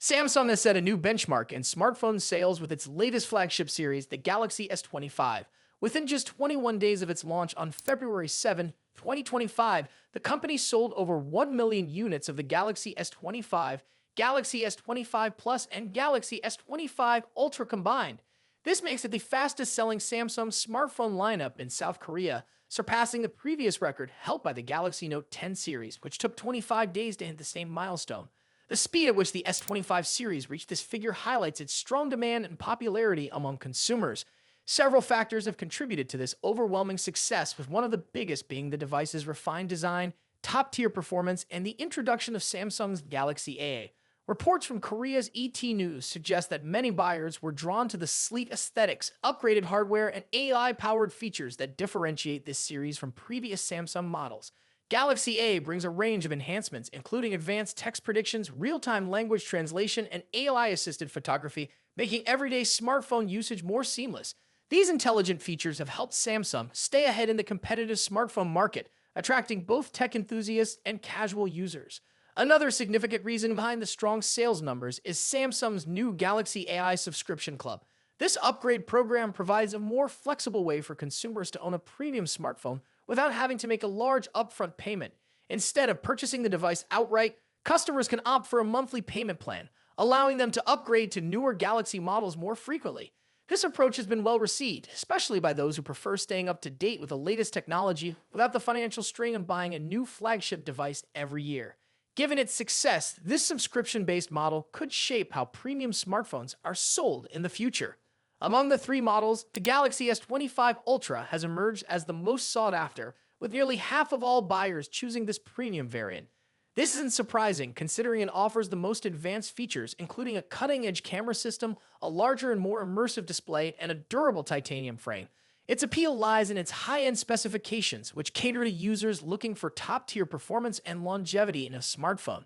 Samsung has set a new benchmark in smartphone sales with its latest flagship series, the Galaxy S25. Within just 21 days of its launch on February 7, 2025, the company sold over 1 million units of the Galaxy S25, Galaxy S25 Plus, and Galaxy S25 Ultra combined. This makes it the fastest selling Samsung smartphone lineup in South Korea, surpassing the previous record held by the Galaxy Note 10 series, which took 25 days to hit the same milestone. The speed at which the S25 series reached this figure highlights its strong demand and popularity among consumers. Several factors have contributed to this overwhelming success, with one of the biggest being the device's refined design, top-tier performance, and the introduction of Samsung's Galaxy A. Reports from Korea's ET News suggest that many buyers were drawn to the sleek aesthetics, upgraded hardware, and AI-powered features that differentiate this series from previous Samsung models. Galaxy A brings a range of enhancements, including advanced text predictions, real-time language translation, and AI-assisted photography, making everyday smartphone usage more seamless. These intelligent features have helped Samsung stay ahead in the competitive smartphone market, attracting both tech enthusiasts and casual users. Another significant reason behind the strong sales numbers is Samsung's new Galaxy AI subscription club. This upgrade program provides a more flexible way for consumers to own a premium smartphone without having to make a large upfront payment. Instead of purchasing the device outright, customers can opt for a monthly payment plan, allowing them to upgrade to newer Galaxy models more frequently. This approach has been well received, especially by those who prefer staying up to date with the latest technology without the financial strain of buying a new flagship device every year. Given its success, this subscription-based model could shape how premium smartphones are sold in the future. Among the three models, the Galaxy S25 Ultra has emerged as the most sought after, with nearly half of all buyers choosing this premium variant. This isn't surprising, considering it offers the most advanced features, including a cutting-edge camera system, a larger and more immersive display, and a durable titanium frame. Its appeal lies in its high-end specifications, which cater to users looking for top-tier performance and longevity in a smartphone.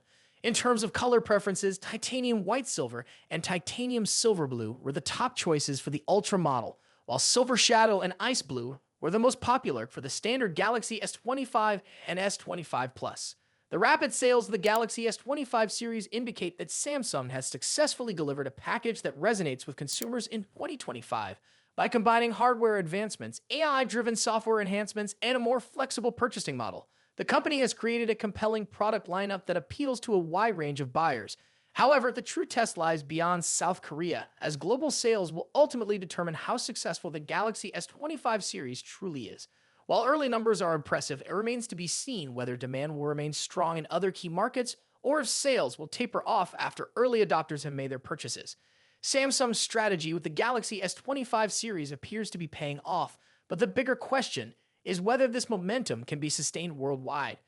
In terms of color preferences, titanium white silver and titanium silver blue were the top choices for the Ultra model, while silver shadow and ice blue were the most popular for the standard Galaxy S25 and S25 Plus. The rapid sales of the Galaxy S25 series indicate that Samsung has successfully delivered a package that resonates with consumers in 2025. By combining hardware advancements, AI-driven software enhancements, and a more flexible purchasing model, the company has created a compelling product lineup that appeals to a wide range of buyers. However, the true test lies beyond South Korea, as global sales will ultimately determine how successful the Galaxy S25 series truly is. While early numbers are impressive, it remains to be seen whether demand will remain strong in other key markets or if sales will taper off after early adopters have made their purchases. Samsung's strategy with the Galaxy S25 series appears to be paying off, but the bigger question is whether this momentum can be sustained worldwide.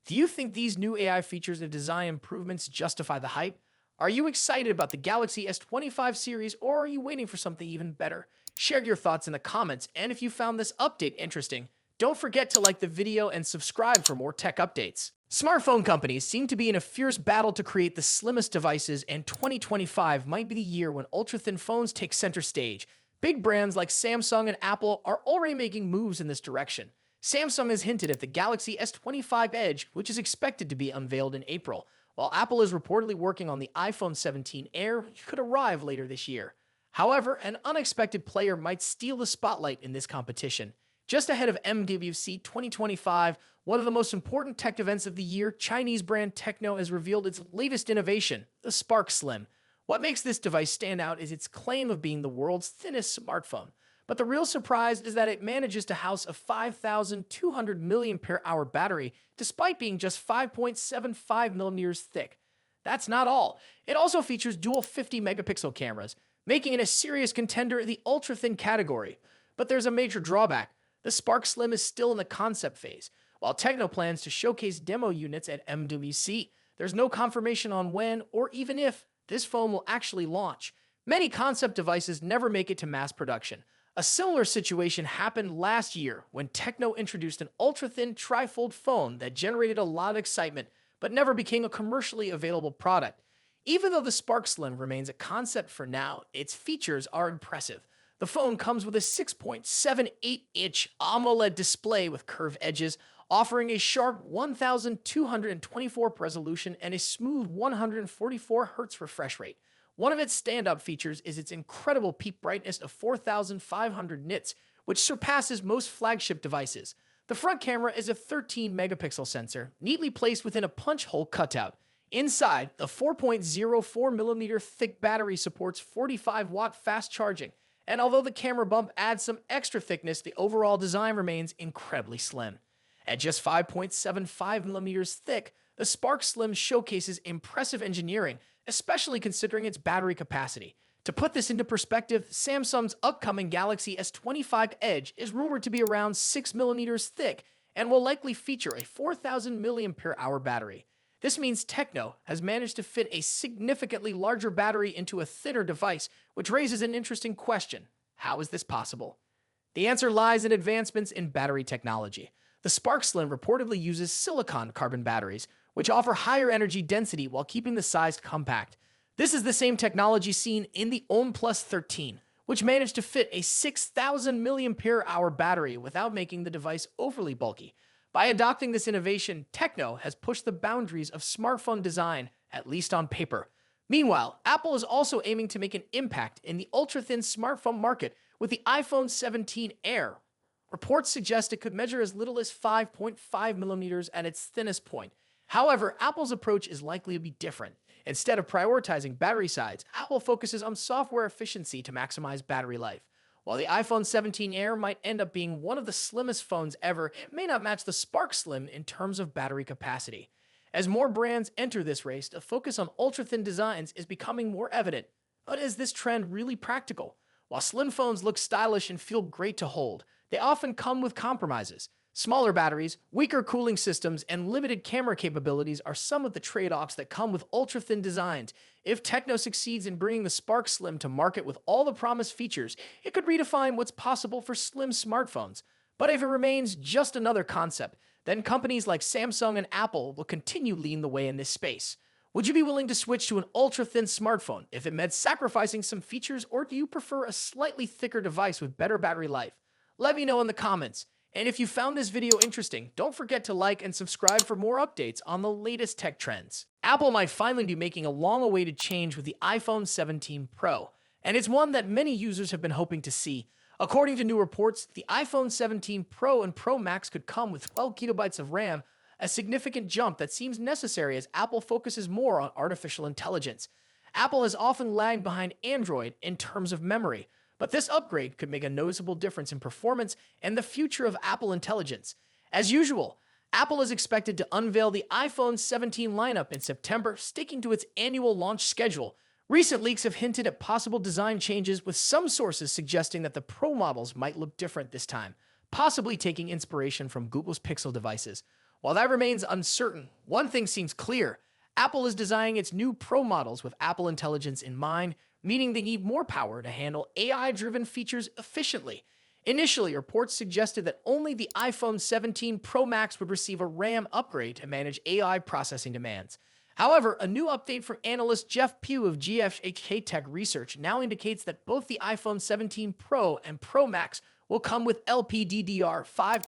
Do you think these new AI features and design improvements justify the hype? Are you excited about the Galaxy S25 series, or are you waiting for something even better? Share your thoughts in the comments, and if you found this update interesting, don't forget to like the video and subscribe for more tech updates. Smartphone companies seem to be in a fierce battle to create the slimmest devices, and 2025 might be the year when ultra-thin phones take center stage. Big brands like Samsung and Apple are already making moves in this direction. Samsung has hinted at the Galaxy S25 Edge, which is expected to be unveiled in April, while Apple is reportedly working on the iPhone 17 Air, which could arrive later this year. However, an unexpected player might steal the spotlight in this competition. Just ahead of MWC 2025, one of the most important tech events of the year, Chinese brand Tecno has revealed its latest innovation, the Spark Slim. What makes this device stand out is its claim of being the world's thinnest smartphone. But the real surprise is that it manages to house a 5,200 mAh battery, despite being just 5.75 millimeters thick. That's not all. It also features dual 50-megapixel cameras, making it a serious contender in the ultra-thin category. But there's a major drawback. The Spark Slim is still in the concept phase. While Tecno plans to showcase demo units at MWC, there's no confirmation on when or even if this phone will actually launch. Many concept devices never make it to mass production. A similar situation happened last year when Tecno introduced an ultra-thin tri-fold phone that generated a lot of excitement but never became a commercially available product. Even though the Spark Slim remains a concept for now, its features are impressive. The phone comes with a 6.78-inch AMOLED display with curved edges, offering a sharp 1224 resolution and a smooth 144 Hz refresh rate. One of its standout features is its incredible peak brightness of 4,500 nits, which surpasses most flagship devices. The front camera is a 13 megapixel sensor, neatly placed within a punch hole cutout. Inside, the 4.04mm thick battery supports 45-watt fast charging, and although the camera bump adds some extra thickness, the overall design remains incredibly slim. At just 5.75mm thick, the Spark Slim showcases impressive engineering, especially considering its battery capacity. To put this into perspective, Samsung's upcoming Galaxy S25 Edge is rumored to be around 6mm thick and will likely feature a 4,000 mAh battery. This means Tecno has managed to fit a significantly larger battery into a thinner device, which raises an interesting question. How is this possible? The answer lies in advancements in battery technology. The Spark Slim reportedly uses silicon carbon batteries, which offer higher energy density while keeping the size compact. This is the same technology seen in the OnePlus 13, which managed to fit a 6,000 mAh battery without making the device overly bulky. By adopting this innovation, Tecno has pushed the boundaries of smartphone design, at least on paper. Meanwhile, Apple is also aiming to make an impact in the ultra-thin smartphone market with the iPhone 17 Air. Reports suggest it could measure as little as 5.5mm at its thinnest point. However, Apple's approach is likely to be different. Instead of prioritizing battery size, Apple focuses on software efficiency to maximize battery life. While the iPhone 17 Air might end up being one of the slimmest phones ever, it may not match the Spark Slim in terms of battery capacity. As more brands enter this race, a focus on ultra-thin designs is becoming more evident. But is this trend really practical? While slim phones look stylish and feel great to hold, they often come with compromises. Smaller batteries, weaker cooling systems, and limited camera capabilities are some of the trade-offs that come with ultra-thin designs. If Tecno succeeds in bringing the Spark Slim to market with all the promised features, it could redefine what's possible for slim smartphones. But if it remains just another concept, then companies like Samsung and Apple will continue leading the way in this space. Would you be willing to switch to an ultra-thin smartphone if it meant sacrificing some features, or do you prefer a slightly thicker device with better battery life? Let me know in the comments. And if you found this video interesting, don't forget to like and subscribe for more updates on the latest tech trends. Apple might finally be making a long-awaited change with the iPhone 17 Pro, and it's one that many users have been hoping to see. According to new reports, the iPhone 17 Pro and Pro Max could come with 12 GB of RAM, a significant jump that seems necessary as Apple focuses more on artificial intelligence. Apple has often lagged behind Android in terms of memory, but this upgrade could make a noticeable difference in performance and the future of Apple Intelligence. As usual, Apple is expected to unveil the iPhone 17 lineup in September, sticking to its annual launch schedule. Recent leaks have hinted at possible design changes, with some sources suggesting that the Pro models might look different this time, possibly taking inspiration from Google's Pixel devices. While that remains uncertain, one thing seems clear. Apple is designing its new Pro models with Apple Intelligence in mind, meaning they need more power to handle AI-driven features efficiently. Initially, reports suggested that only the iPhone 17 Pro Max would receive a RAM upgrade to manage AI processing demands. However, a new update from analyst Jeff Pugh of GFHK Tech Research now indicates that both the iPhone 17 Pro and Pro Max will come with LPDDR5